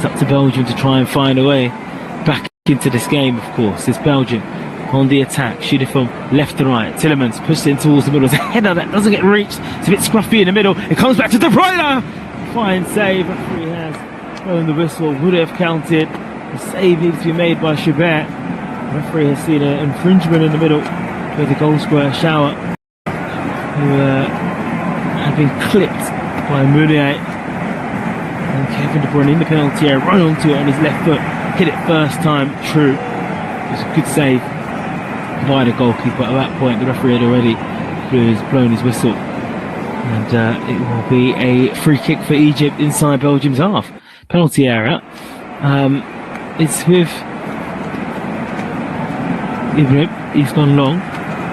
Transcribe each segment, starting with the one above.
It's up to Belgium to try and find a way back into this game, of course. It's Belgium on the attack, shooting from left to right. Tillemans pushes it in towards the middle. There's a header that doesn't get reached. It's a bit scruffy in the middle. It comes back to De Bruyne. Fine save. Referee has blown the whistle. Would have counted. The save needs to be made by Chabert. The referee has seen an infringement in the middle where the goal square shower, who had been clipped by Meunier. And Kevin De Bruyne in the penalty area, run onto it on his left foot. Hit it first time. True. It was a good save by the goalkeeper. At that point, the referee had already blown his whistle. And it will be a free kick for Egypt inside Belgium's half. Penalty area. It's with Ibrahim. He's gone long,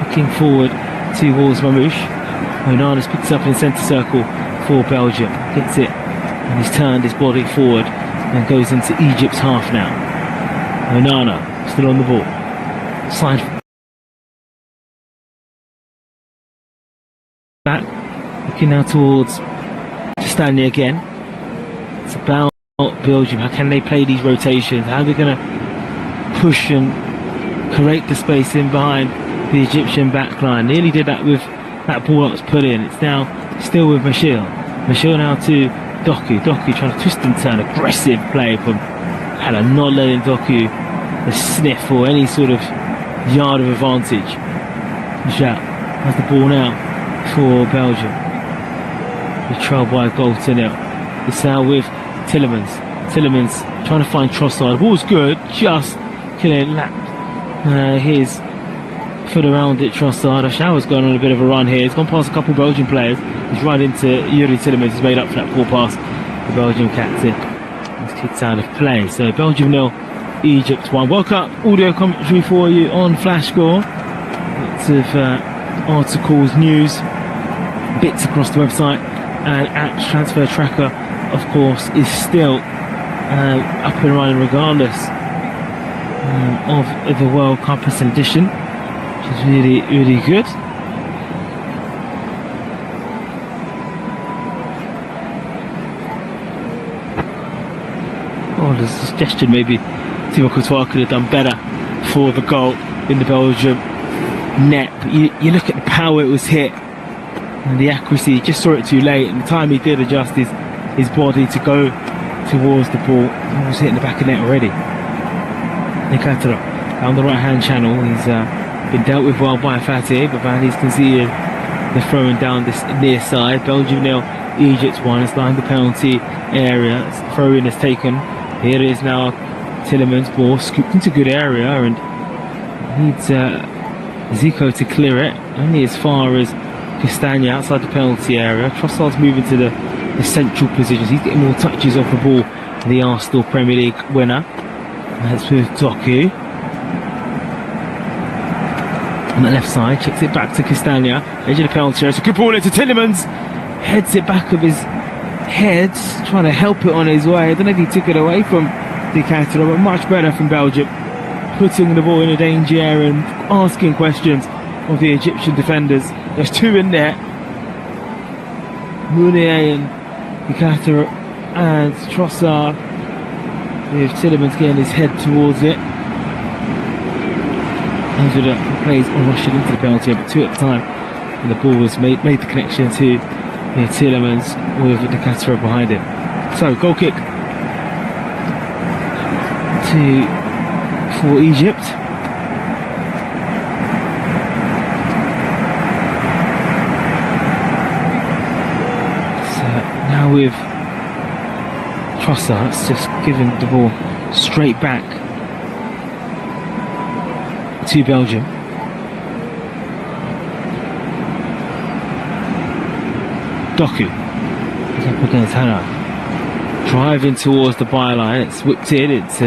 looking forward towards Mamouche. Onana's picked up in the centre circle for Belgium. Gets it, and he's turned his body forward and goes into Egypt's half now. Onana still on the ball. Side back, looking now towards Stanley again. It's about Belgium. How can they play these rotations? How are they going to push and create the space in behind the Egyptian backline? Nearly did that with that ball that was put in. It's now still with Michel. Michel now to Doku. Doku trying to twist and turn. Aggressive play from Hala, not letting Doku a sniff or any sort of yard of advantage. Michel has the ball now for Belgium. They're trailed by a goal to nil. It's now with Tillemans. Tillemans trying to find Trossard. The ball's good, just killing his foot around it. Trossard. Shower's going on a bit of a run here. He's gone past a couple of Belgian players. He's right into Yuri Tillemans. He's made up for that poor pass. The Belgian captain. He's kicked out of play. So Belgium 0, Egypt 1. World Cup audio commentary for you on Flash Score. Lots of articles, news, bits across the website, and at Transfer Tracker, of course, is still up and running regardless of the World Cup edition, which is really, really good. Oh, there's a suggestion maybe Thibaut Courtois could have done better for the goal in the Belgium net. But you look at the power it was hit and the accuracy. He just saw it too late, and the time he did adjust his body to go towards the ball, it was hitting the back of the net already. Nikatara down the right hand channel. He's been dealt with well by Fatih, but Van He's conceded the throwing down this near side. Belgium 0, Egypt 1. It's behind the penalty area. Throw-in is taken. Here it is now. Tillemans' ball scooped into good area and needs Zico to clear it. Only as far as Castagna outside the penalty area. Trossard's moving to the central positions. He's getting more touches off the ball. The Arsenal Premier League winner. That's with Doku. On the left side, checks it back to Castagna. Edge of the penalty area. It's a good ball into Tillemans. Heads it back of his head, trying to help it on his way. I don't know if he took it away from Decatur, but much better from Belgium. Putting the ball in a danger area and asking questions of the Egyptian defenders. There's two in there. Meunier and Decatur and Trossard, with Tillemans getting his head towards it. Those were the plays rushing into the penalty, but two at a time. And the ball was made the connection to Tillemans with Decatur behind him. So goal kick for Egypt. So now with Trossard, it's just giving the ball straight back to Belgium. Doku is up against Hannah, driving towards the byline. It's whipped in, it's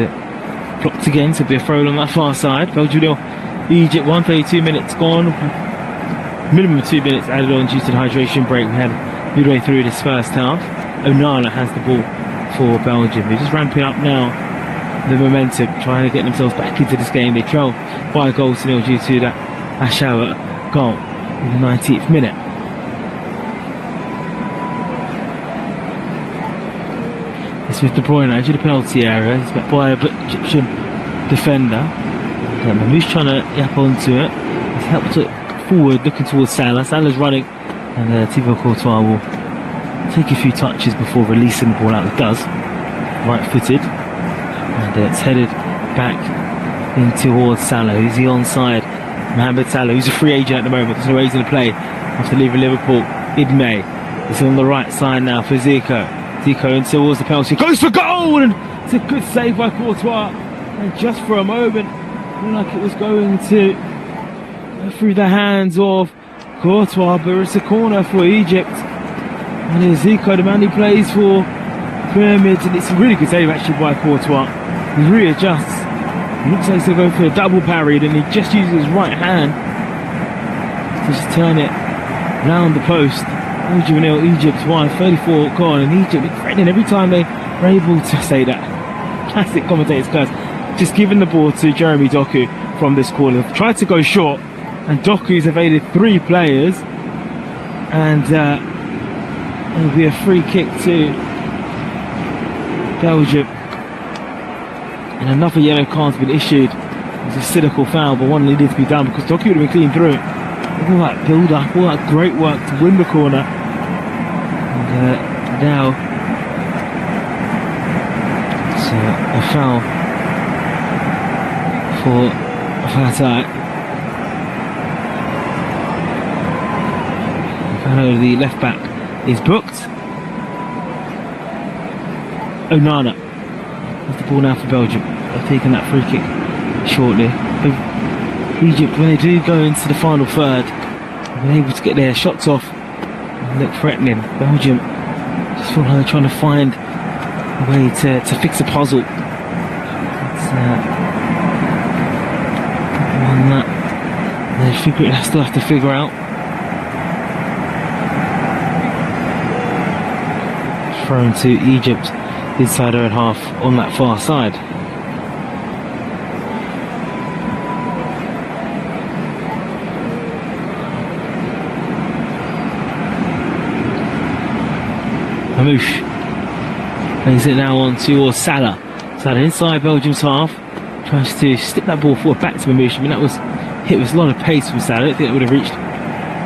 blocked again, so it'll be a throw on that far side. Belgium 0, Egypt 1, 32 minutes gone. Minimum 2 minutes added on due to the hydration break we had midway through this first half. Onana has the ball for Belgium. They're just ramping up now the momentum, trying to get themselves back into this game. They trail by a goal to nil due to that Ashawa goal in the 19th minute. It's with De Bruyne into the penalty area. He's met by an Egyptian defender. Mamouche trying to yap onto it. He's helped it forward, looking towards Salah. Salah's running, and Thibaut Courtois will take a few touches before releasing the ball out. It does. Right-footed, and it's headed back in towards Salah. Who's he onside? Mohamed Salah, who's a free agent at the moment. There's no reason to play after leaving Liverpool in May. It's on the right side now for Zico. Zico in towards the penalty, goes for goal, and it's a good save by Courtois. And just for a moment, it looked like it was going to go through the hands of Courtois, but it's a corner for Egypt. And here's Zico, the man who plays for Pyramids, and it's a really good save actually by Courtois. He readjusts. He looks like he's going to go for a double parry, and he just uses his right hand to just turn it round the post. Belgium 0, Egypt 1, 34 gone, and Egypt threatening every time they were able to say that. Classic commentator's curse. Just giving the ball to Jeremy Doku from this corner. Tried to go short, and Doku's evaded 3 players, and it'll be a free kick to Belgium. And another yellow card's been issued. It's a cynical foul, but one needed to be done because Doku would have been clean through. All that build up, all that great work to win the corner. And now it's a foul for Fatah. The left back is booked. Onana has the ball now for Belgium. They've taken that free kick shortly. Egypt, when they do go into the final third, they've been able to get their shots off and look threatening. Belgium just feel like they're trying to find a way to fix a puzzle. It's one that they still have to figure out. Thrown to Egypt inside their own half on that far side. Mamouche plays it now on towards Salah. Salah inside Belgium's half, tries to stick that ball forward back to Mamouche. I mean, that was hit with a lot of pace from Salah. I don't think it would have reached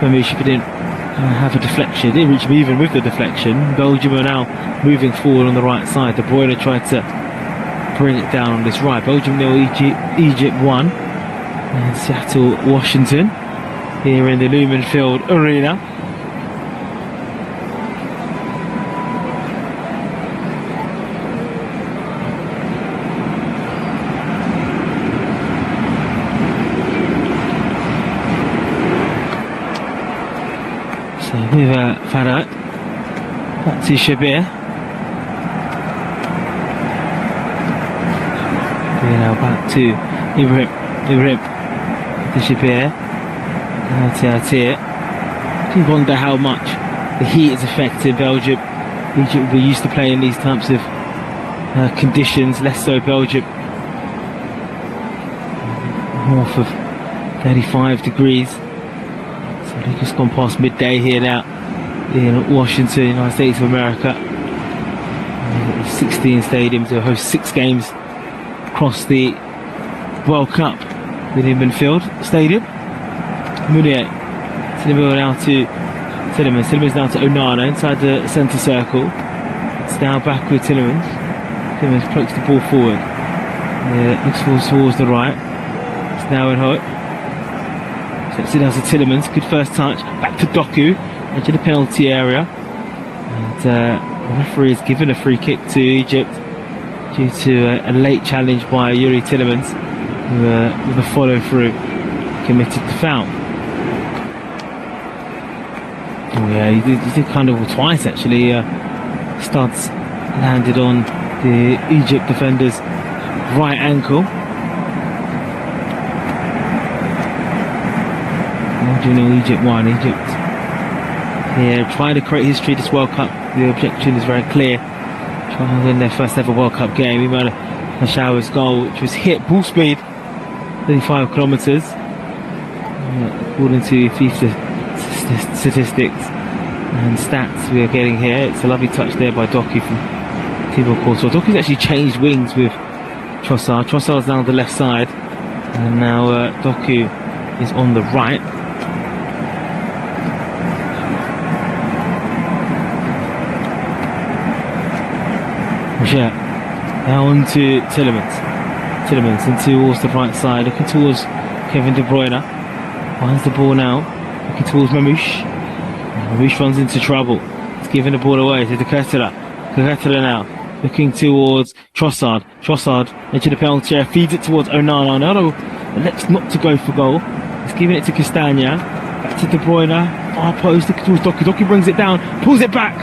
Mamouche if it didn't have a deflection. It didn't reach him even with the deflection. Belgium are now moving forward on the right side. De Bruyne tried to bring it down on this right. Belgium 0, Egypt 1. And Seattle, Washington here in the Lumen Field Arena. With Farad, back to Shabir. Now back to Ibrahim to Shabir. Now to Atir. You wonder how much the heat is affecting Belgium. Egypt will be used to playing these types of conditions, less so Belgium. North of 35 degrees. They've just gone past midday here now in Washington, United States of America. 16 stadiums to host 6 games across the World Cup within Benfield Stadium. Mounier to the middle now to Tielemans. Tielemans now to Onana inside the centre circle. It's now back with Tielemans. Tielemans pokes the ball forward. Looks towards the right. It's now in Hoyt. Steps it down to Tielemans, good first touch, back to Doku, into the penalty area. And the referee has given a free kick to Egypt due to a late challenge by Yuri Tielemans, who with a follow through committed the foul. Oh yeah, he did kind of twice actually. Studs landed on the Egypt defender's right ankle. Egypt 1, Egypt here trying to create history this World Cup. The objective is very clear. Trying to win their first ever World Cup game. Imran Hashawa's goal, which was hit ball speed 35 kilometres according to FIFA statistics and stats we are getting here. It's a lovely touch there by Doku from Thibaut Courtois. Doku's actually changed wings with Trossard. Trossard's now on the left side, and now Doku is on the right. Michel, now on to Tielemans. Tielemans in towards the right side, looking towards Kevin De Bruyne. Finds the ball now, looking towards Mamouche. Mamouche runs into trouble. He's giving the ball away to De Ketelaere. De Ketelaere now, looking towards Trossard. Trossard into the penalty area, feeds it towards Onana. Onana elects not to go for goal. He's giving it to Castagna. Back to De Bruyne. Far post, looking towards Doku. Doku brings it down, pulls it back.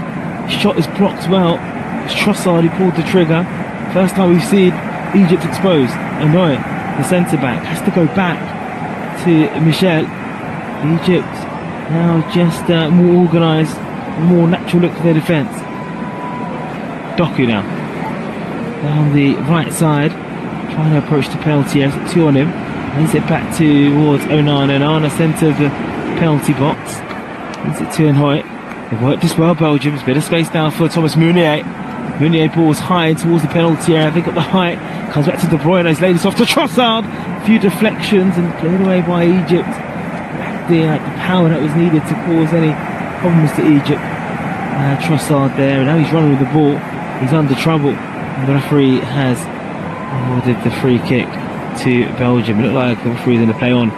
Shot is blocked well. It's Trossard who pulled the trigger. First time we've seen Egypt exposed. Onoy, the centre-back, has to go back to Michel. Egypt now just more organised, more natural look for their defence. Doku now. Down the right side, trying to approach the penalty area. Two on him. Lays it back towards Onana. Onana centre of the penalty box. Lays it to Enhoy. They've worked this well, Belgium. There's a bit of space now for Thomas Meunier. Meunier balls high towards the penalty area. They got the height. Comes back to De Bruyne. He's laid this off to Trossard. A few deflections and cleared away by Egypt. The power that was needed to cause any problems to Egypt. Trossard there, and now he's running with the ball. He's under trouble. And the referee has awarded the free kick to Belgium. It looked like the referee was going to play on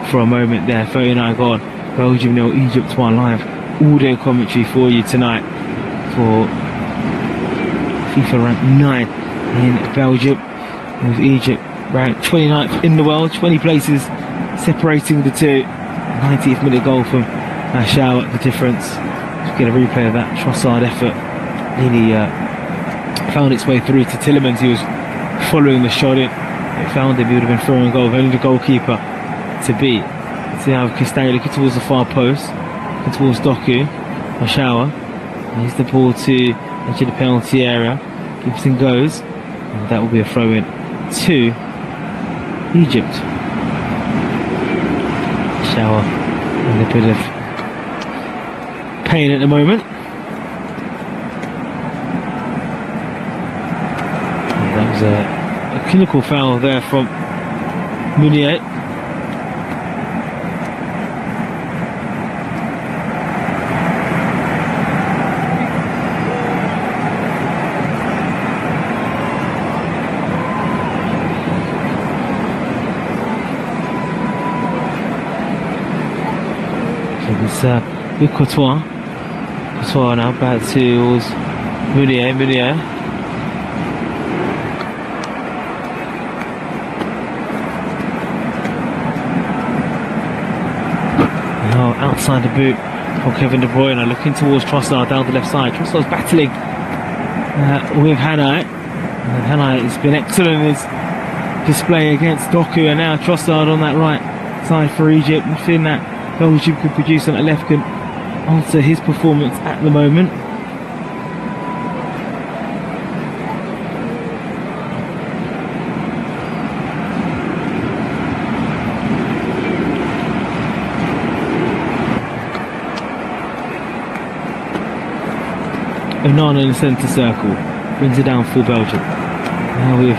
for a moment there. 39 gone. Belgium 0, Egypt 1 live. Audio commentary for you tonight for FIFA ranked 9 in Belgium, with Egypt ranked 29th in the world, 20 places separating the two. 90th minute goal from Mashal at the difference. Let's get a replay of that Trossard effort. Nearly found its way through to Tielemans. He was following the shot in. It found him, he would have been throwing a goal, only the goalkeeper to beat. See how Castagna looking towards the far post, looking towards Doku. Mashal. Here's the ball to the penalty area. Gibson goes, and that will be a throw in to Egypt. Shower in a bit of pain at the moment. And that was a clinical foul there from Meunier. It's with Courtois. Courtois now back towards Meunier. Now outside the boot for Kevin De Bruyne, looking towards Trossard down the left side. Trossard's battling with Hanai. Hanai has been excellent in his display against Doku, and now Trossard on that right side for Egypt. Nothing that Belgium could produce on the left can alter his performance at the moment. Onana in the centre circle brings it down for Belgium. Now with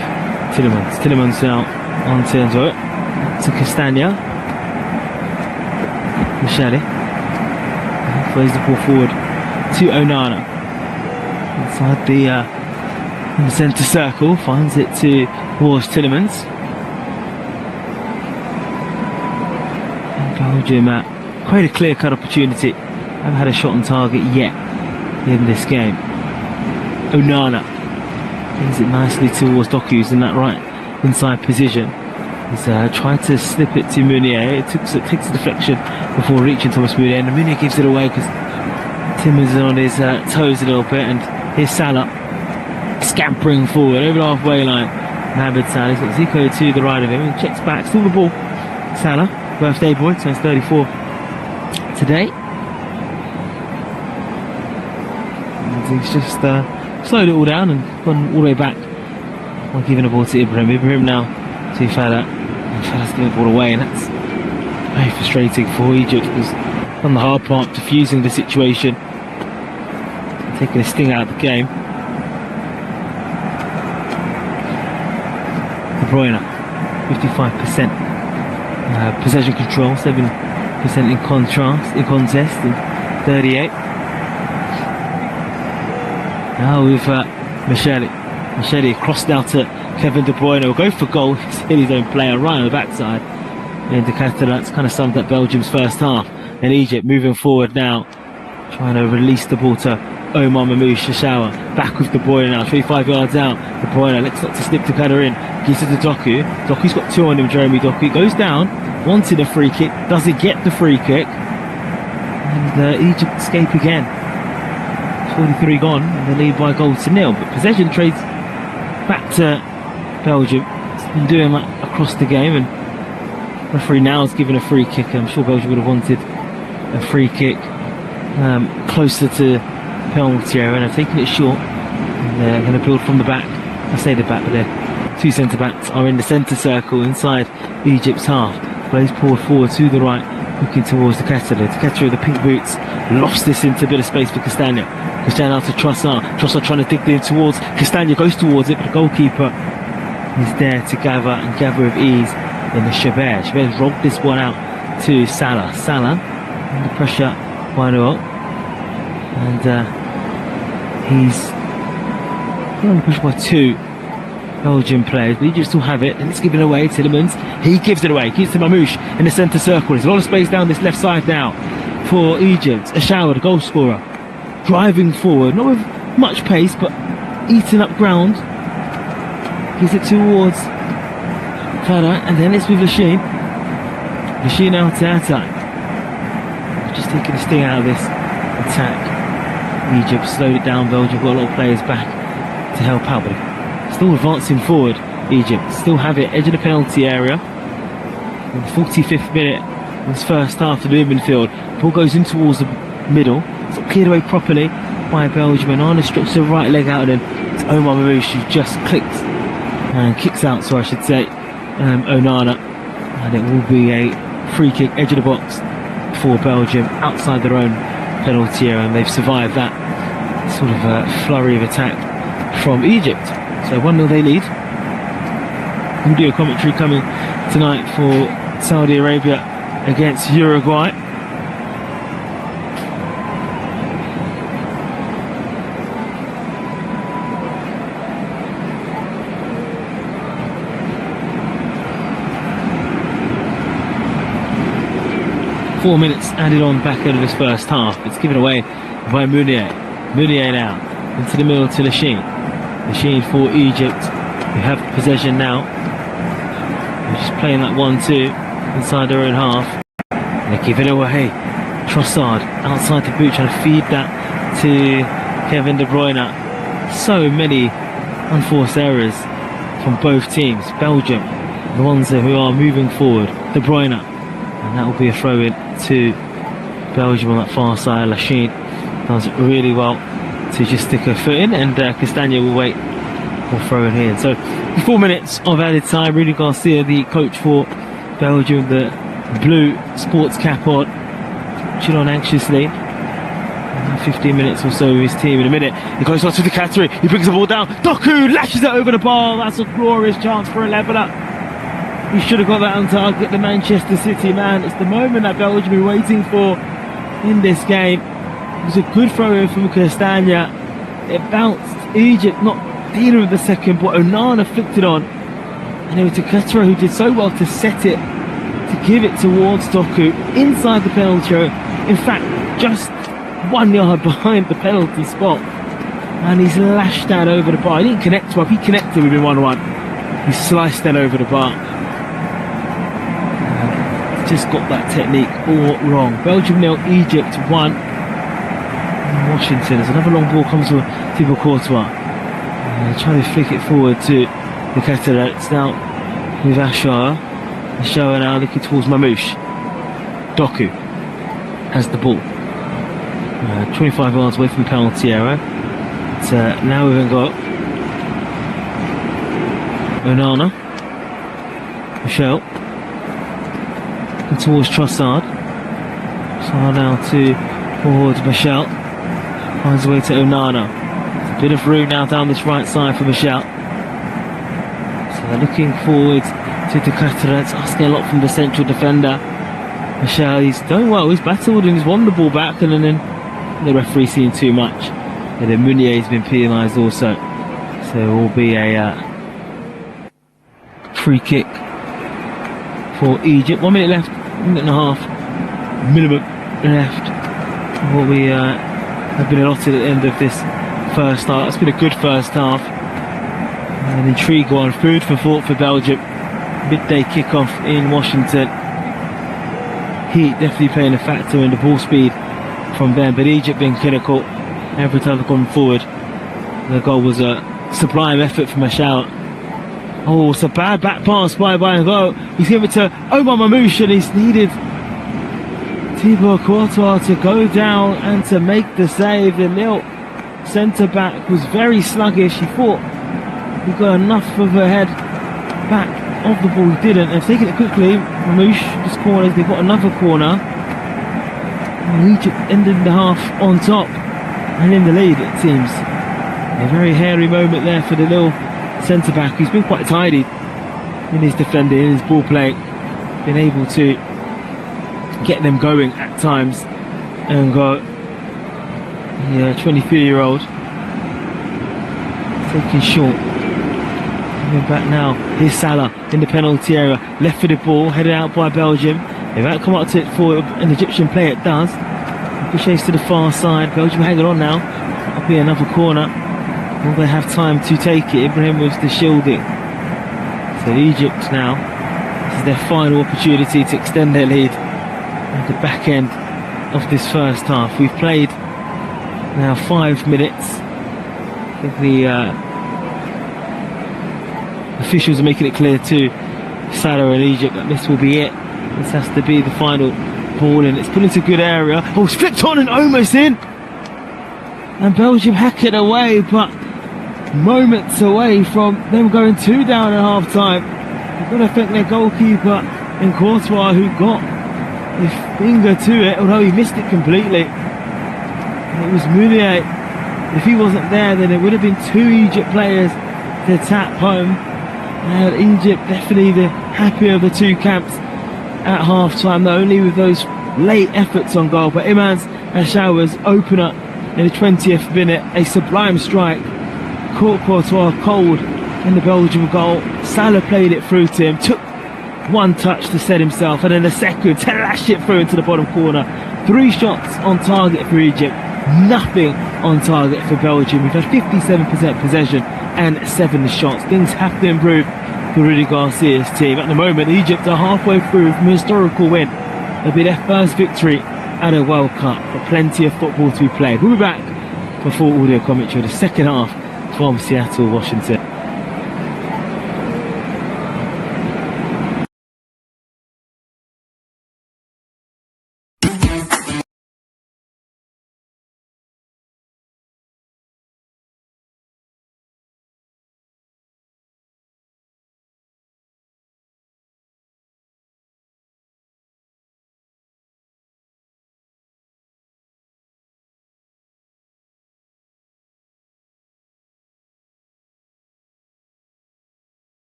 Tielemans. Tielemans out on Tenzo to Castagna. Michele plays the ball forward to Onana inside in the centre circle, finds it towards Tielemans. And Belgium quite a clear-cut opportunity. Haven't had a shot on target yet in this game. Onana brings it nicely towards Doku, who's in that right inside position. He's tried to slip it to Meunier. It takes a deflection before reaching Thomas Meunier, and Meunier gives it away because Timmins is on his toes a little bit, and here's Salah scampering forward over the halfway line. Mohamed Salah, he's got Zico to the right of him, and checks back, still the ball. Salah, birthday boy, turns 34 today. And he's just slowed it all down and gone all the way back while giving the ball to Ibrahim. Ibrahim now to Fala. Fala's giving the ball away, and that's very frustrating for Egypt because on the hard part, diffusing the situation, taking a sting out of the game. Bruyne, 55% possession control, 7% in contest, and 38. Now with Michele crossed out to Kevin De Bruyne. Will go for goal. He's hit his own player right on the backside. And the Catalans kind of summed up Belgium's first half. And Egypt moving forward now, trying to release the ball to Omar Mamouche Shashawa. Back with De Bruyne now, 25 yards out. De Bruyne looks not to slip the cutter in. Gives it to Doku. Doku's got 2 on him, Jeremy Doku. Goes down, wanted a free kick. Doesn't get the free kick. And Egypt escape again. 43 gone, and they lead by a goal to nil. But possession trades back to Belgium. It's been doing that across the game, and referee now is giving a free kick. I'm sure Belgium would have wanted a free kick closer to penalty area, and they're taking it short. And they're going to build from the back. I say the back, but their 2 centre backs are in the centre circle inside Egypt's half. Plays pulled forward to the right, looking towards the Catalans. With the pink boots lost this into a bit of space for Castagna. Castagna out to Trossard. Trossard trying to dig in towards Castagna, goes towards it, but the goalkeeper is there to gather with ease in the Chabert. Chabert's robbed this one out to Salah. Salah under pressure by Noel, and he's under pressure by 2 Belgian players, but Egypt still have it, and it's given away. Tielemans, he gives it away, gives to Mamouche in the centre circle. There's a lot of space down this left side now for Egypt. Ashawa, the goal scorer, driving forward, not with much pace, but eating up ground. Gives it towards Farah, and then it's with Lachine. Lachine out to attack. Just taking the sting out of this attack. Egypt slowed it down. Belgium got a lot of players back to help out, but still advancing forward. Egypt still have it, edge of the penalty area. In the 45th minute of this first half of the midfield. Ball goes in towards the middle. It's not cleared away properly by Belgium, and Arna stretches the right leg out, and then it's Omar Mamouche who just kicks out, so I should say, Onana, and it will be a free kick, edge of the box for Belgium, outside their own penalty area, and they've survived that sort of flurry of attack from Egypt. So 1-0 they lead. Video commentary coming tonight for Saudi Arabia against Uruguay. Four minutes added on back out of this first half. It's given away by Mounier. Mounier now into the middle to Lachine. Lachine for Egypt, who have possession now. They're just playing that 1-2 inside their own half. And they give it away. Trossard outside the boot, trying to feed that to Kevin De Bruyne. So many unforced errors from both teams. Belgium, the ones who are moving forward. De Bruyne. And that will be a throw in to Belgium on that far side. Lachine does really well to just stick her foot in, and Castagna will wait for throw in here. So 4 minutes of added time. Rudy Garcia, the coach for Belgium, the blue sports cap on, watching on anxiously. 15 minutes or so with his team. In a minute he goes on to the Qatari, he brings the ball down, Doku lashes it over the bar. That's a glorious chance for a leveller. He should have got that on target, the Manchester City man. It's the moment that Belgium been waiting for in this game. It was a good throw in from Castagna. It bounced. Egypt not dealing with the second, but Onana flicked it on. And it was Qatari who did so well to set it, to give it towards Doku inside the penalty area. In fact, just 1 yard behind the penalty spot. And he's lashed that over the bar. He didn't connect to up, he connected with him 1-1. He sliced that over the bar. Just got that technique all wrong. Belgium 0, Egypt 1. And Washington, as another long ball comes to Thibaut Courtois. Trying to flick it forward to the Catalans now with Ashawa. Ashawa now looking towards Mamouche. Doku has the ball. 25 yards away from the penalty area. But, now we've even got Onana. Michel. Towards Trossard. Trossard now towards Michel. Finds his way to Onana. A bit of room now down this right side for Michel. So Looking forward to the Qatarats, asking a lot from the central defender. Michel, he's done well, he's battled and he's won the ball back, and then the referee seeing too much. And then Meunier's been penalised also. So it will be a free kick for Egypt. 1 minute left, 1 minute and a half minimum left. What we have been allotted at the end of this first half. It's been a good first half. An intrigue one, food for thought for Belgium. Midday kickoff in Washington. Heat definitely playing a factor in the ball speed from them, but Egypt being clinical every time they've gone forward. The goal was a sublime effort from Michel. Oh, it's a bad back pass by Ngo. He's given it to Omar Mamouche, and he's needed Thibaut Courtois to go down and to make the save. The Lille centre-back was very sluggish. He thought he got enough of a head back of the ball. He didn't. They've taken it quickly. Mamouche just corners. They've got another corner. And Egypt ended the half on top and in the lead, it seems. A very hairy moment there for the Lille centre-back, who's been quite tidy in his defending, in his ball playing, been able to get them going at times. And got 23-year-old taking short. Coming back now, here's Salah in the penalty area, left-footed ball headed out by Belgium. They won't come up to it for an Egyptian player, it does. Ricochets to the far side, Belgium hanging on now. That'll be another corner. Will they have time to take it? Ibrahim with the shielding. So Egypt now, this is their final opportunity to extend their lead at the back end of this first half. We've played now 5 minutes. I think the officials are making it clear to Salah and Egypt that this will be it. This has to be the final ball, and it's put into a good area. Oh, it's flicked on and almost in. And Belgium hack it away, but moments away from them going 2 down at half time. They've got to thank their goalkeeper in Courtois, who got his finger to it, although he missed it completely. And it was Meunier. If he wasn't there, then it would have been 2 Egypt players to tap home. And Egypt definitely the happier of the 2 camps at half time, not only with those late efforts on goal, but Imans Ashawa's opener in the 20th minute, a sublime strike. Caught Courtois cold in the Belgium goal. Salah played it through to him, took 1 touch to set himself, and then a second to lash it through into the bottom corner. 3 shots on target for Egypt, nothing on target for Belgium. We've had 57% possession and 7 shots. Things have to improve for Rudy Garcia's team. At the moment, Egypt are halfway through from a historical win. It'll be their first victory at a World Cup, but plenty of football to be played. We'll be back for full audio commentary of the second half from Seattle, Washington.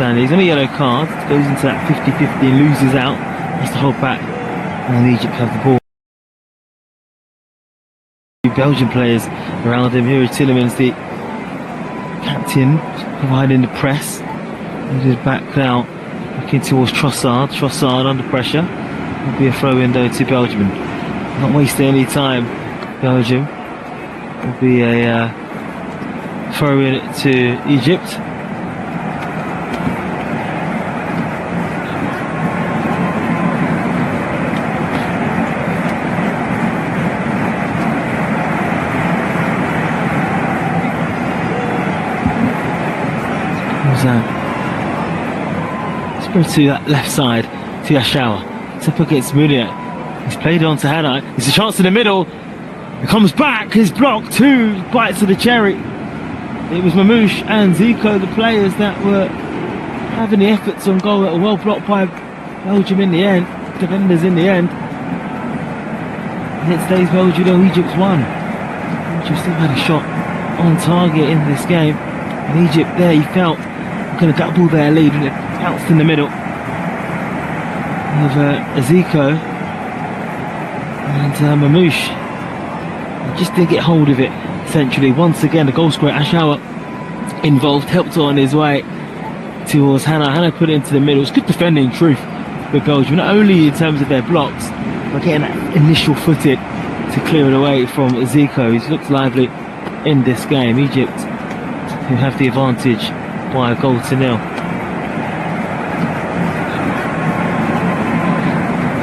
Castagne. He's on a yellow card, goes into that 50-50 and loses out. Has to hold back, and Egypt have the ball. Belgian players around him. Here is Tielemans, the captain, providing the press. He's back now, looking towards Trossard. Trossard under pressure. Will be a throw in though to Belgium. Not wasting any time. Belgium will be a throw in to Egypt. Let's go to that left side to Yashawa. It's up against Munir. He's played it on to Hannah. There's a chance in the middle. It comes back. His block. 2 bites of the cherry. It was Mamouche and Zico, the players that were having the efforts on goal that were well blocked by Belgium in the end. Defenders in the end. And it stays Belgium 0, Egypt 1. Egypt still had a shot on target in this game. And Egypt there, he felt going to double their lead, and it bounced in the middle of Zico and Mamouche. Just didn't get hold of it. Essentially, once again, the goal scorer Ashawa involved, helped on his way towards Hannah. Hannah put it into the middle. It's good defending, truth, with Belgium, not only in terms of their blocks, but getting that initial footed to clear it away from Zico, who's looked lively in this game. Egypt, who have the advantage by a goal to nil.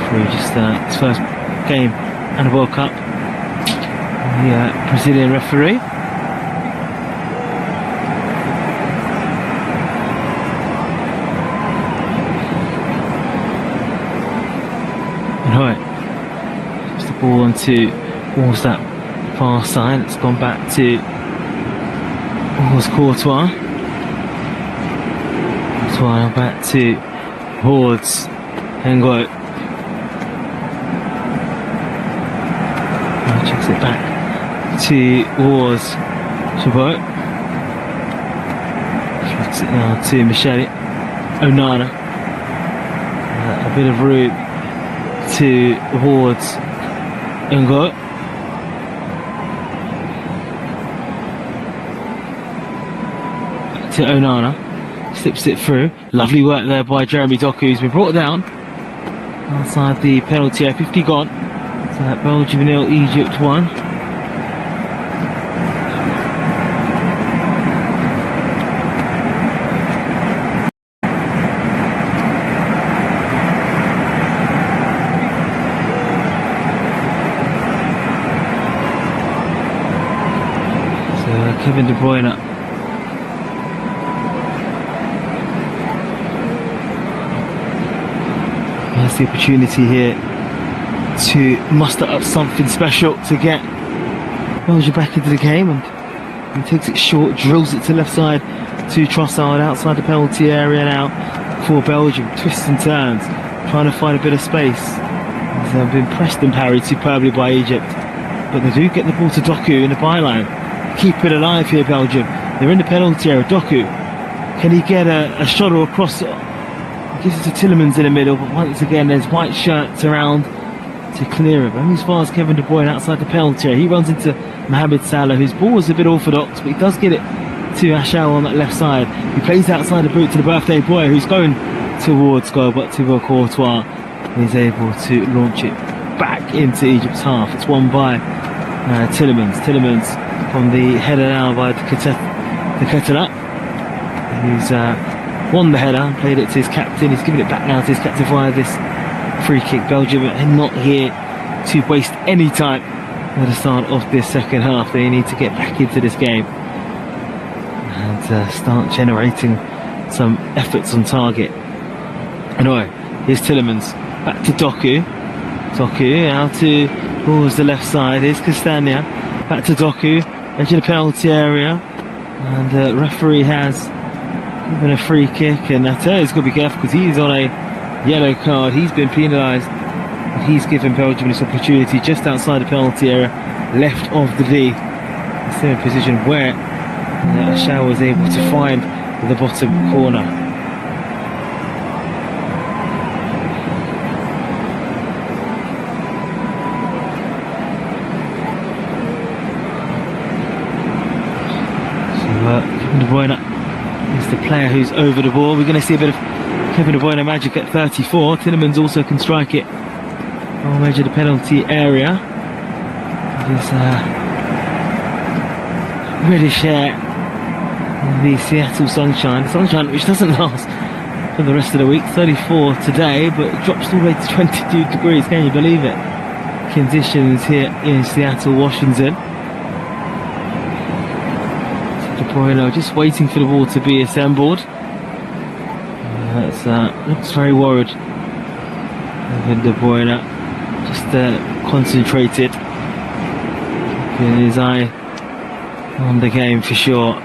Through just his first game and a World Cup. The Brazilian referee. Right, just the ball onto towards that far side. It's gone back to Courtois. Courtois back to Hordes. Hengo. Checks it back towards Chabot. Flicks it now to Michele. Onana. A bit of room towards Ngo. To Onana. Slips it through. Lovely work there by Jeremy Doku, who's been brought down outside the penalty area. 50 gone. So that Belgium 0, Egypt 1. So Kevin De Bruyne has the opportunity here to muster up something special to get Belgium back into the game, and he takes it short, drills it to left side to Trossard outside the penalty area now for Belgium. Twists and turns, trying to find a bit of space. He's been pressed and parried superbly by Egypt, but they do get the ball to Doku in the byline. Keep it alive here, Belgium. They're in the penalty area. Doku, can he get a shot or a cross? Gives it to Tielemans in the middle, but once again there's white shirts around to clear it. Only as far as Kevin De Bruyne outside the penalty area. He runs into Mohamed Salah, whose ball is a bit orthodox, but he does get it to Ashal on that left side. He plays outside the boot to the birthday boy, who's going towards goal, but Thibaut Courtois is able to launch it back into Egypt's half. It's won by Tielemans. Tielemans from the header now by the Ketela, who's won the header and played it to his captain. He's given it back now to his captain via this free kick. Belgium are not here to waste any time at the start of this second half. They need to get back into this game and start generating some efforts on target. Anyway, here's Tielemans back to Doku. Doku out towards the left side. Here's Castagna back to Doku, edge of the penalty area, and the referee has given a free kick, and Natter's got to be careful because he's on a yellow card. He's been penalised. He's given Belgium this opportunity just outside the penalty area, left of the D. Still in a position where Shaw was able to find the bottom corner. player who's over the ball. We're going to see a bit of Kevin De Bruyne magic at 34. Tielemans also can strike it. I'll measure the penalty area. There's reddish hair in the Seattle sunshine. Sunshine which doesn't last for the rest of the week. 34 today, but it drops all the way to 22 degrees. Can you believe it? Conditions here in Seattle, Washington. De Bruyne just waiting for the ball to be assembled. Looks very worried. De Bruyne just concentrated, keeping his eye on the game for sure.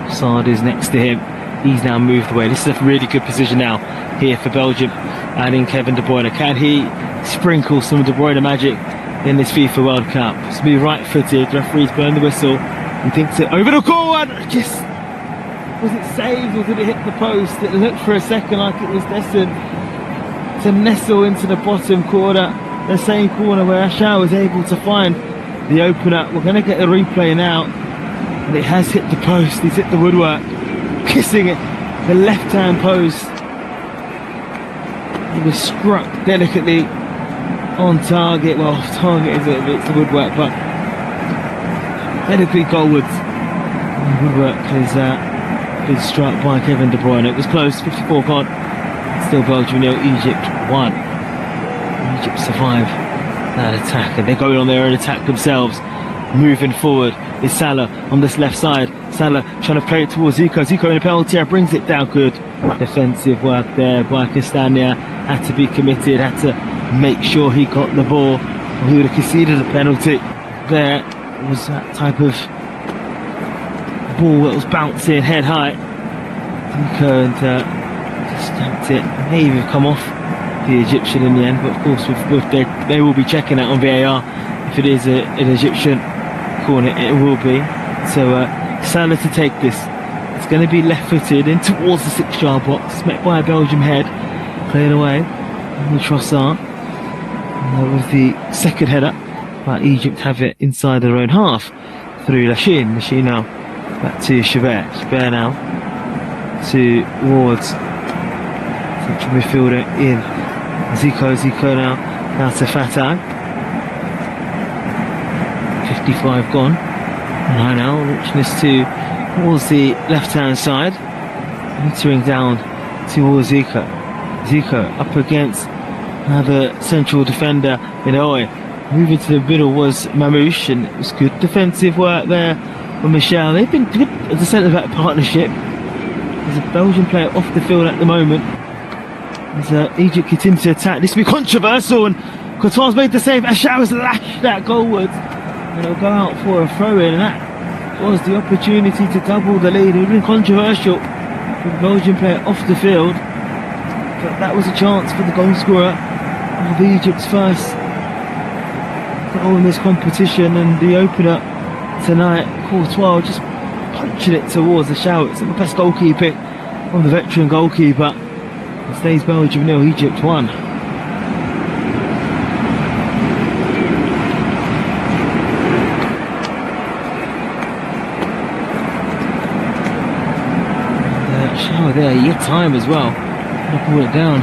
Trossard is next to him. He's now moved away. This is a really good position now here for Belgium, adding Kevin De Bruyne. Can he sprinkle some De Bruyne magic in this FIFA World Cup? To be right-footed, referee's blown the whistle and thinks it over the goal, and just, was it saved or did it hit the post? It looked for a second like it was destined to nestle into the bottom corner, the same corner where Ashar was able to find the opener. We're going to get a replay now, and it has hit the post. He's hit the woodwork, kissing it, the left-hand post. He was struck delicately on target. Well, target is it's the woodwork, but delicately goalwards. The woodwork has been struck by Kevin De Bruyne. It was close, 54 gone. Still Belgium 0, Egypt 1. Egypt survive that attack, and they're going on their own attack themselves. Moving forward is Salah on this left side. Salah trying to play it towards Zico. Zico in the penalty area brings it down. Good defensive work there by Castagna. Had to be committed, had to make sure he got the ball. He would have conceded a penalty. There was that type of ball that was bouncing head high. Zico and just stamped it. May even come off the Egyptian in the end, but of course they will be checking that on VAR. If it is an Egyptian corner, it will be. So Salah to take this. It's going to be left-footed in towards the 6-yard box, met by a Belgium head, cleared away. And Trossard with the second header, but Egypt have it inside their own half through Lachine. Lachine now back to Chabert. Chabert now towards central midfielder in Zico. Zico now to Fatah. 55 gone. Right now, launching this towards the left-hand side, entering down towards Zico. Zico up against another central defender in Oe. Moving to the middle was Mamouche, and it was good defensive work there from Michel. They've been good as a centre-back partnership. There's a Belgian player off the field at the moment. As Egypt continues to attack, this will be controversial, and Courtois made the save. Ashar has lashed that goalwards, and they'll go out for a throw-in, and that was the opportunity to double the lead. It would have been controversial with the Belgian player off the field, but that was a chance for the goal scorer of Egypt's first goal in this competition, and the opener tonight, Courtois, just punching it towards the shout. It's the best goalkeeping from the veteran goalkeeper. It stays Belgium 0, Egypt 1. Shower there, you get time as well. Gonna pull it down.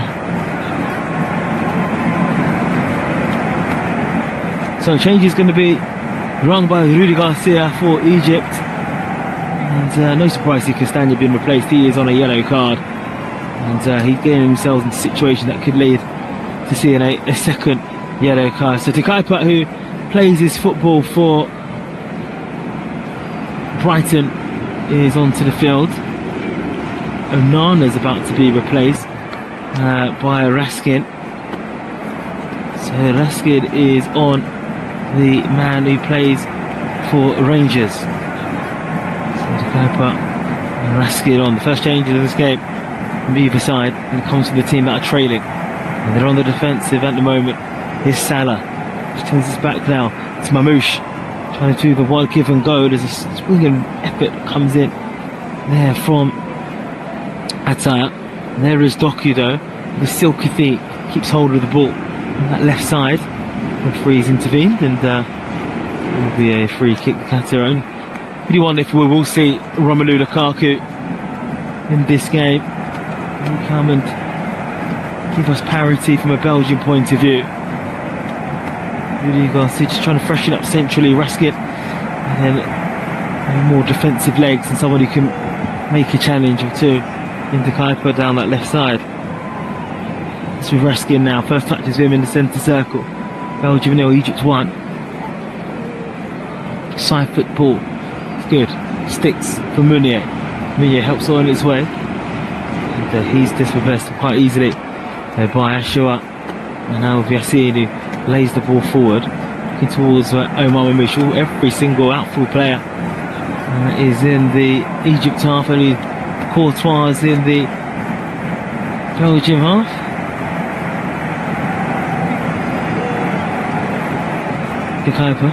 So change is going to be run by Rudy Garcia for Egypt, and no surprise to Castagna being replaced. He is on a yellow card, and he's getting himself into a situation that could lead to seeing a second yellow card. So Takaipa, who plays his football for Brighton, is onto the field. Onana is about to be replaced by Raskin. So Raskin is on the man who plays for Rangers. So Takaipa and Raskin on the first change of this game from either side, and it comes from the team that are trailing, and they're on the defensive at the moment. Here's Salah, which turns his back now. It's Mamouche trying to do the one give and go. There's a swinging effort that comes in there from Attaya. And there is Doku though. The silky feet keeps hold of the ball on that left side. Referee's intervened, and it will be a free kick to Cameroon. Really wonder if we will see Romelu Lukaku in this game. Will come and give us parity from a Belgian point of view. Really just trying to freshen up centrally, Raskin, and then more defensive legs and someone who can make a challenge or two into Kuiper down that left side. It's with Raskin now. First touch is him in the centre circle. Belgium 0, Egypt 1. Side foot ball. It's good. Sticks for Meunier. Meunier helps on its way. And he's dispossessed quite easily by Ashua. And now Yassine, who lays the ball forward, looking towards Omar Mamouche. Every single outfield player is in the Egypt half. Only Courtois is in the Belgium half. Kuiper.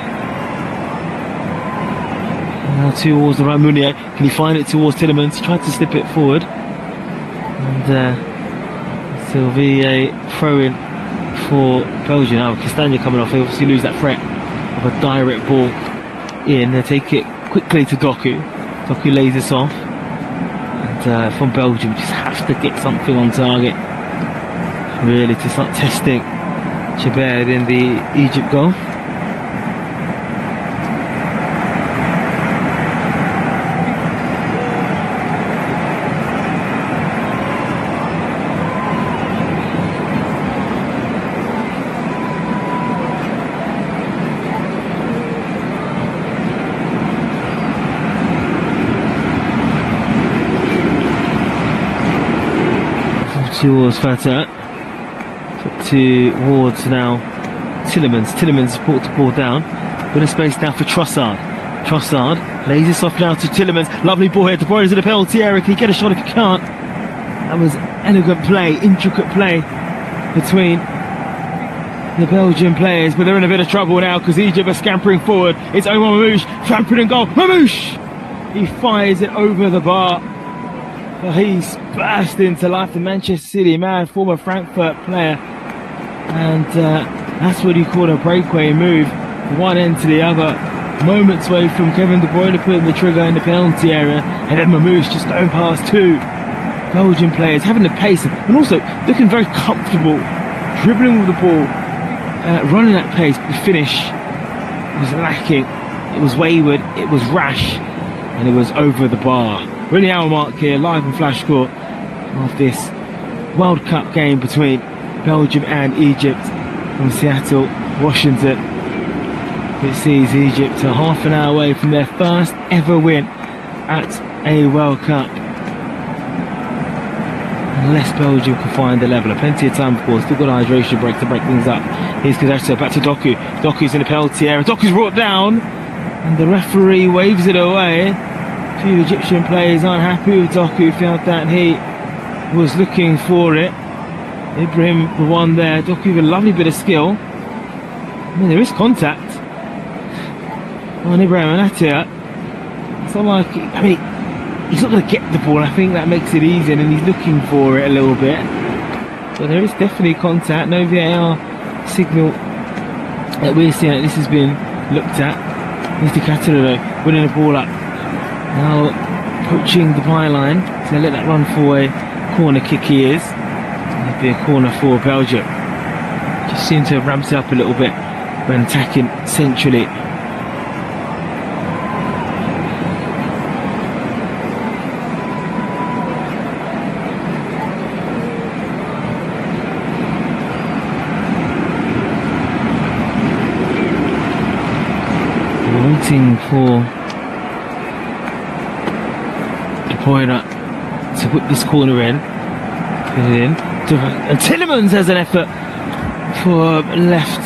Now towards the right, Meunier. Can he find it towards Tielemans? He tried to slip it forward. And so will be a throw-in for Belgium. Now Castagna coming off. They obviously lose that threat of a direct ball in. They take it quickly to Doku. Doku lays this off. And from Belgium, just have to get something on target. Really, to start testing Chabert in the Egypt goal. Towards Fatah, towards now Tielemans. Tielemans brought the ball down, with a space now for Trossard. Trossard lays this off now to Tielemans. Lovely ball here. De Bruyne's in the penalty area. Can he get a shot if he can't? That was elegant play, intricate play between the Belgian players, but they're in a bit of trouble now because Egypt are scampering forward. It's Omar Mamouche, trampling in goal. Mamouche! He fires it over the bar. He's burst into life, the Manchester City man, former Frankfurt player, and that's what you call a breakaway move, one end to the other, moments away from Kevin De Bruyne putting the trigger in the penalty area, and then Mamouche just going past two Belgian players, having the pace and also looking very comfortable, dribbling with the ball, running at pace, but the finish was lacking. It was wayward, it was rash, and it was over the bar. Really hour mark here, live and flash score of this World Cup game between Belgium and Egypt from Seattle, Washington. It sees Egypt a half an hour away from their first ever win at a World Cup. Unless Belgium can find the leveller. Plenty of time, of course. Still got a hydration break to break things up. Here's Kazakhstan, back to Doku. Doku's in the penalty area. Doku's brought down, and the referee waves it away. A few Egyptian players aren't happy with Doku, felt that he was looking for it. Ibrahim the one there. Doku with a lovely bit of skill. I mean, there is contact on Ibrahim Anatia. It's not like, I mean, he's not going to get the ball. I think that makes it easier, and he's looking for it a little bit. But there is definitely contact. No VAR signal that we're seeing that this has been looked at. Here's Di Cataldo winning the ball up. Now approaching the byline, so let that run for a corner kick. He is. It'll be a corner for Belgium. Just seem to have ramped it up a little bit when attacking centrally. Waiting for De Bruyne to put this corner in. Put it in. And Tielemans has an effort for left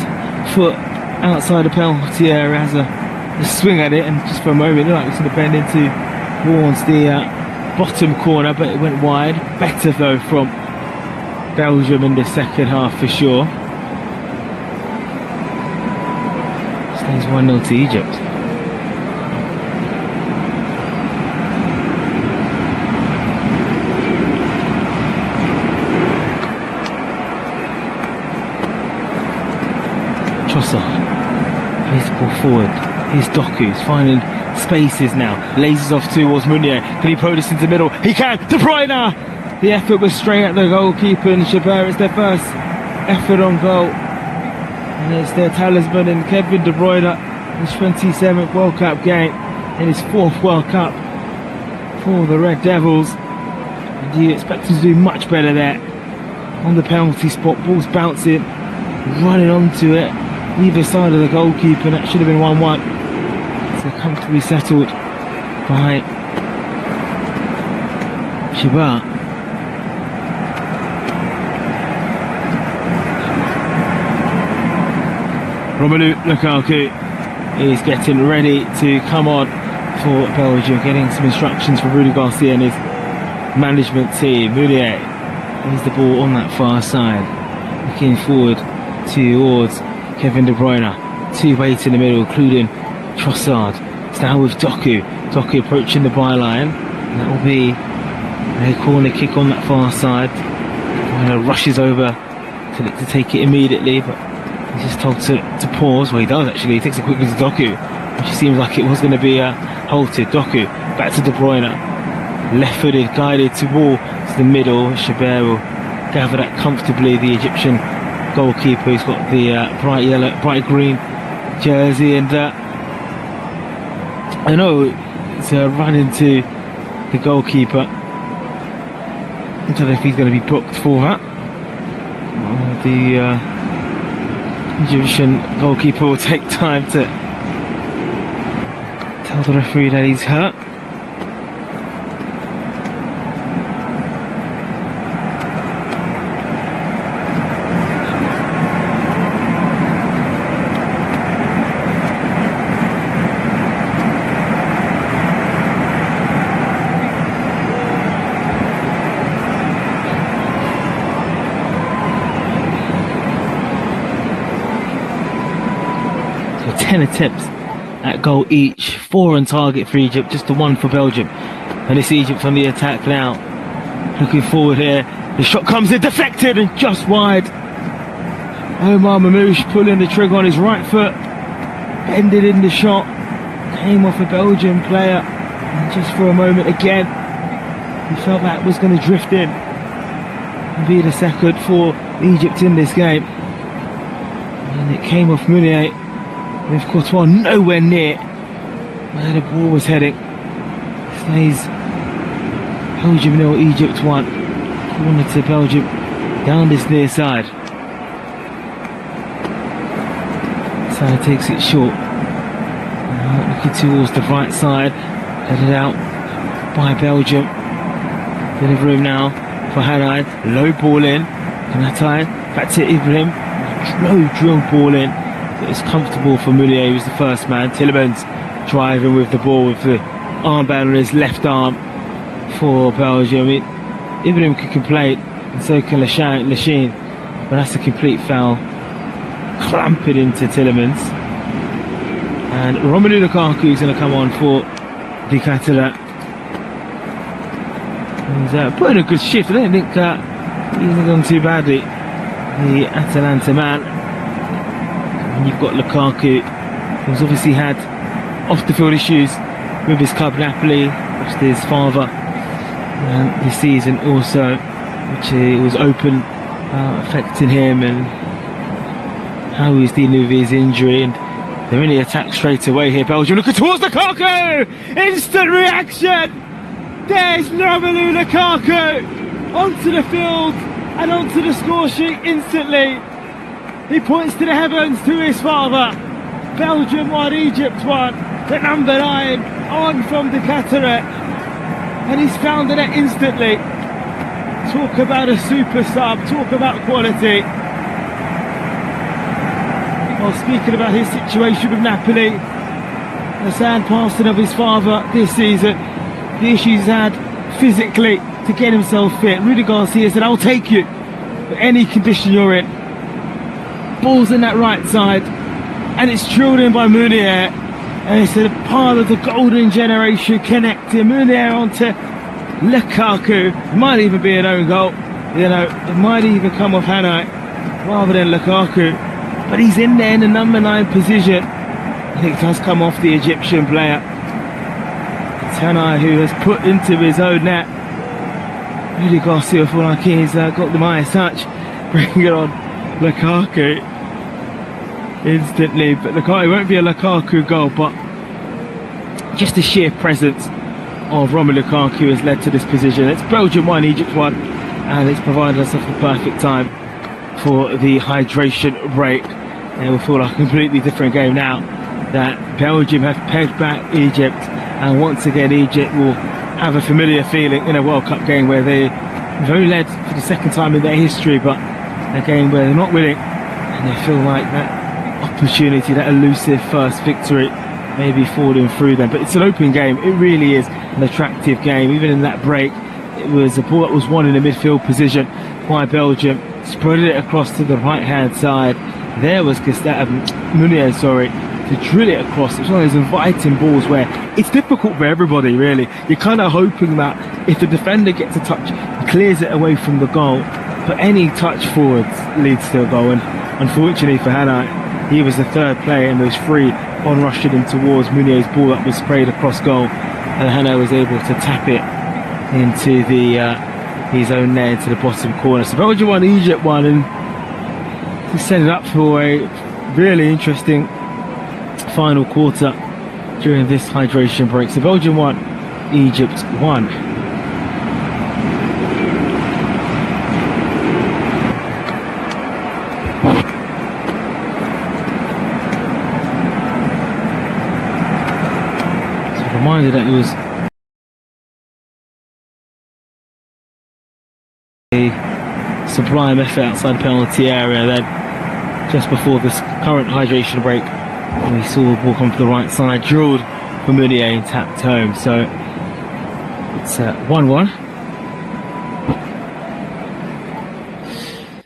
foot outside the penalty area, has a swing at it, and just for a moment it looked like it was going to bend into towards the bottom corner, but it went wide. Better though from Belgium in the second half for sure. Stays 1-0 to Egypt. Trossard plays the ball forward. Here's Doku, he's finding spaces now. Lasers off towards Meunier. Can he throw this into the middle? He can. De Bruyne. The effort was straight at the goalkeeper, and Chabert, it's their first effort on goal. And it's their talisman in Kevin De Bruyne, his 27th World Cup game, in his 4th World Cup for the Red Devils. And you expect him to do much better there. On the penalty spot, ball's bouncing, running onto it, either side of the goalkeeper, and that should have been 1-1. So comfortably settled by Chabert. Romelu Lukaku is getting ready to come on for Belgium, getting some instructions from Rudy Garcia and his management team. Meunier has the ball on that far side, looking forward towards Kevin De Bruyne. Two wait in the middle, including Trossard. It's now with Doku. Doku approaching the byline. And that will be a corner kick on that far side. Rushes over to look to take it immediately, but he's just told to pause. Well, he does actually. He takes it quickly to Doku, which seems like it was going to be halted. Doku back to De Bruyne. Left-footed, guided towards the middle. Chabert will gather that comfortably. The Egyptian goalkeeper, who's got the bright green jersey, and I know it's a run into the goalkeeper. I don't know if he's going to be booked for that. The Egyptian goalkeeper will take time to tell the referee that he's hurt. So 10 attempts at goal each, 4 on target for Egypt, just the 1 for Belgium. And it's Egypt on the attack now. Looking forward here. The shot comes in, deflected and just wide. Omar Mamouche pulling the trigger on his right foot. Ended in the shot. Came off a Belgian player. And just for a moment again, he felt that was going to drift in and be the second for Egypt in this game. And it came off Meunier, with Courtois nowhere near where the ball was heading. Stays Belgium 0, Egypt 1. Corner to Belgium down this near side. Side takes it short. Looking towards the right side, headed out by Belgium. Delivering now for Haddad. Low ball in. Kanatai back to Ibrahim. Low drill ball in. It's comfortable for Meunier, who was the first man. Tielemans driving with the ball with the armband on his left arm for Belgium. Ibrahim can complain, and so can Lachine, but that's a complete foul. Clamp it into Tielemans. And Romelu Lukaku is going to come on for the Qatar. He's putting a good shift. I don't think he's done too badly, the Atalanta man. And you've got Lukaku, who's obviously had off-the-field issues with his club Napoli, lost his father this season also, which was open, affecting him and how he's dealing with his injury. And they're in the attack straight away here. Belgium looking towards Lukaku! Instant reaction! There's Romelu Lukaku onto the field and onto the score sheet instantly. He points to the heavens to his father. Belgium 1, Egypt 1. The number 9 on from the Qatar. And he's found the net instantly. Talk about a super sub. Talk about quality. While speaking about his situation with Napoli, the sad passing of his father this season, the issues he's had physically to get himself fit. Rudy Garcia said, I'll take you for any condition you're in. Ball's in that right side, and it's drilled in by Meunier, and it's a part of the golden generation connecting Meunier onto Lukaku. It might even be an own goal, you know, it might even come off Hanai rather than Lukaku, but he's in there in the number 9 position. I think it does come off the Egyptian player. Tanai, who has put into his own net. Really Garcia feel like he's got the highest touch, bringing it on Lukaku instantly, but it won't be a Lukaku goal, but just the sheer presence of Romelu Lukaku has led to this position. It's Belgium 1, Egypt 1, and it's provided us with the perfect time for the hydration break. And it will feel like a completely different game now that Belgium have pegged back Egypt, and once again Egypt will have a familiar feeling in a World Cup game where they've only led for the second time in their history, but a game where they're not winning and they feel like that opportunity, that elusive first victory may be falling through them. But it's an open game, it really is an attractive game. Even in that break, it was a ball that was won in the midfield position by Belgium, spread it across to the right hand side. There was Munier, to drill it across. It's one of those inviting balls where it's difficult for everybody, really. You're kind of hoping that if the defender gets a touch, he clears it away from the goal, but any touch forwards leads to a goal. And unfortunately for Hannah, he was the third player and was free on rushing him towards Munier's ball that was sprayed across goal, and Hannah was able to tap it into his own net, into the bottom corner. So Belgium 1, Egypt 1, and to set it up for a really interesting final quarter during this hydration break. So Belgium 1, Egypt 1. So a reminder that it was a sublime effort outside the penalty area then just before this current hydration break. We saw the ball come from the right side, drilled for Munier and tapped home. So it's 1-1.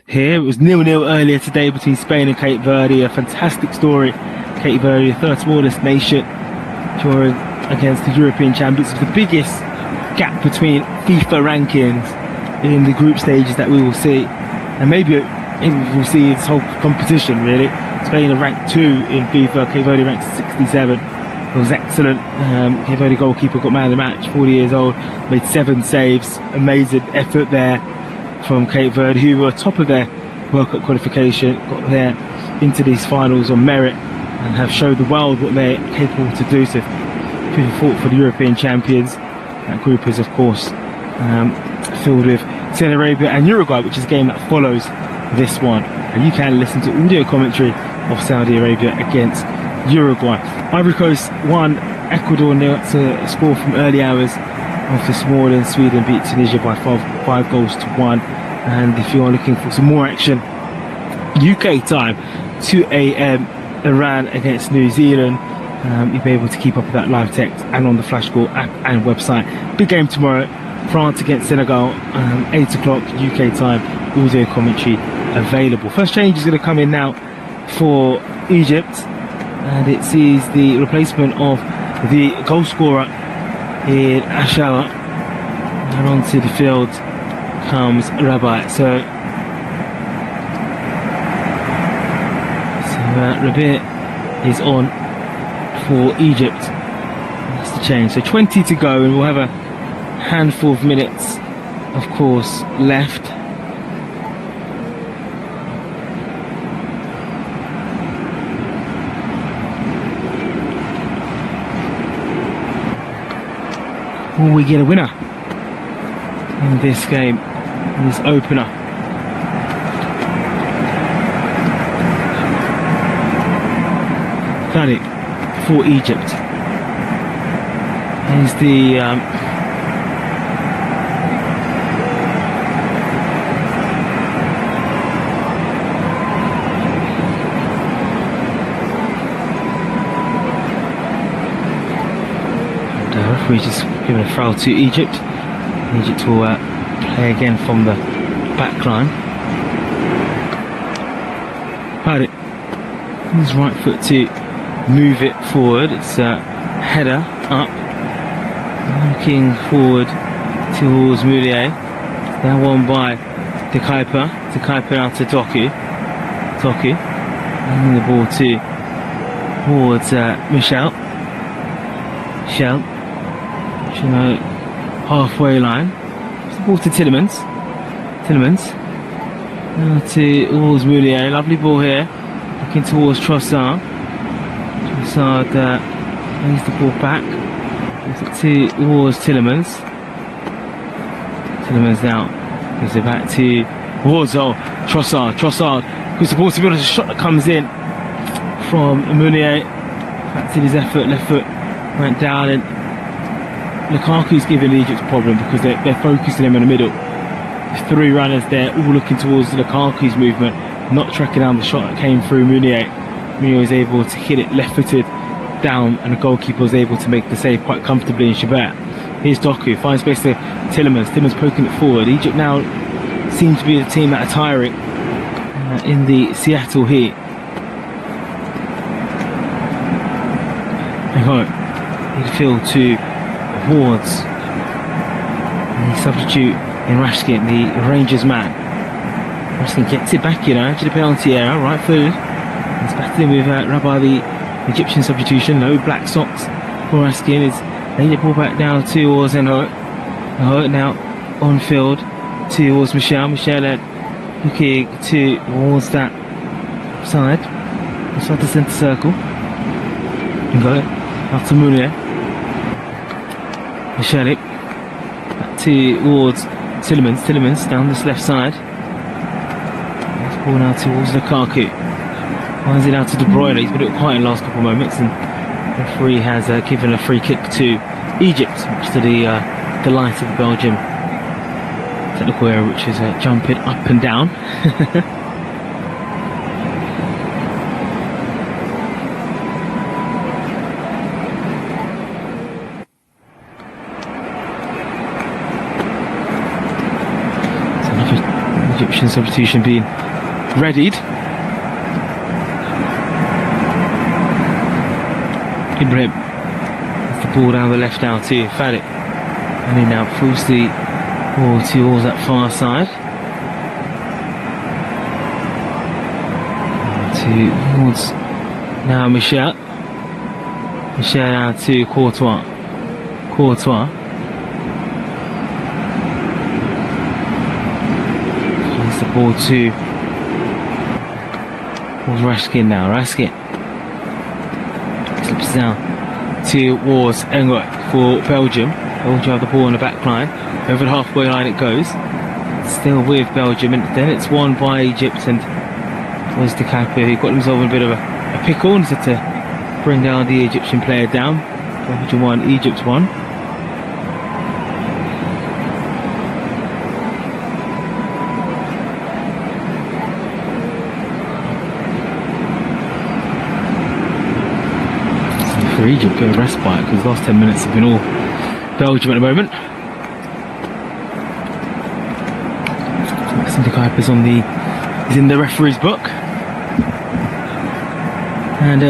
Here it was 0-0 earlier today between Spain and Cape Verde. A fantastic story. Cape Verde, the third smallest nation, drawing against the European champions. It's the biggest gap between FIFA rankings in the group stages that we will see, and maybe we'll see this whole competition really. Spain are ranked 2 in FIFA, Cape Verde ranked 67. It was excellent. Cape Verde goalkeeper got man of the match, 40 years old, made 7 saves. Amazing effort there from Cape Verde, who were top of their World Cup qualification, got there into these finals on merit and have showed the world what they're capable to do. So people fought for the European champions. That group is of course filled with Saudi Arabia and Uruguay, which is a game that follows this one, and you can listen to audio commentary of Saudi Arabia against Uruguay. Ivory Coast 1, Ecuador 0. That's a score from early hours of this morning. Sweden beat Tunisia by 5 goals to 1. And if you are looking for some more action, UK time 2 a.m. Iran against New Zealand. You'll be able to keep up with that live text and on the Flash Score app and website. Big game tomorrow, France against Senegal, 8 o'clock UK time, audio commentary available. First change is going to come in now for Egypt, and it sees the replacement of the goal scorer in Ashala, and onto the field comes Rabat. So Rabat is on for Egypt. That's the change. So 20 to go, and we'll have a handful of minutes, of course, left. Will we get a winner in this game, in this opener? Got it for Egypt. Here's the referee just giving a foul to Egypt. Egypt will play again from the back line. Had it. His right foot to move it forward. It's a header up, looking forward towards Munier. That one by De Kuyper. De Kuyper out to Doku. And the ball towards Michel. You know, halfway line. It's the ball to Tillemans. Now towards Mounier. Lovely ball here. Looking towards Trossard. Trossard lays the ball back. Towards Tillemans. Tillemans now. Gives it back to Wards. Oh, Trossard. Gives the ball to Milner. A shot that comes in from Mounier. Back to his effort. Left foot went down, and Lukaku's giving Egypt a problem because they're focusing him in the middle. There's 3 runners there, all looking towards Lukaku's movement, not tracking down the shot that came through Mounier. Mounier was able to hit it left-footed down, and the goalkeeper was able to make the save quite comfortably in Shabbat. Here's Doku, finds space to Tillemans. Tillemans poking it forward. Egypt now seems to be the team that are tiring in the Seattle heat. Midfield to Wards. And the substitute in Raskin, the Rangers man. Raskin gets it back, you know, to the penalty area, right footed. He's battling with Rabbi, the Egyptian substitution. No black socks for Raskin. He's laid the ball back down towards Enhoet. Enhoet now on field towards Michel. Michel looking towards that side, inside the centre circle. Enhoet out to Mounier. Michel back towards Tillemans down this left side. This ball now towards Lukaku. Finds it out to De Bruyne. He's been a bit quiet in the last couple of moments, and the referee has given a free kick to Egypt, much to the delight of the Belgium technical area, which is jumping up and down. Egyptian substitution being readied. Ibrahim has the ball down the left now to Fadik, and he now pulls the ball towards that far side. Towards now Michel now to Courtois. The ball to Raskin now. Raskin slips down towards Engoet for Belgium. Belgium have the ball on the back line. Over the halfway line it goes. Still with Belgium, and then it's won by Egypt. And was the Kappa, he got himself in a bit of a pickle and had to bring down the Egyptian player down. Belgium won, Egypt won. For Egypt, get a respite because the last 10 minutes have been all Belgium at the moment. Maxim de Kuiper's is in the referee's book, and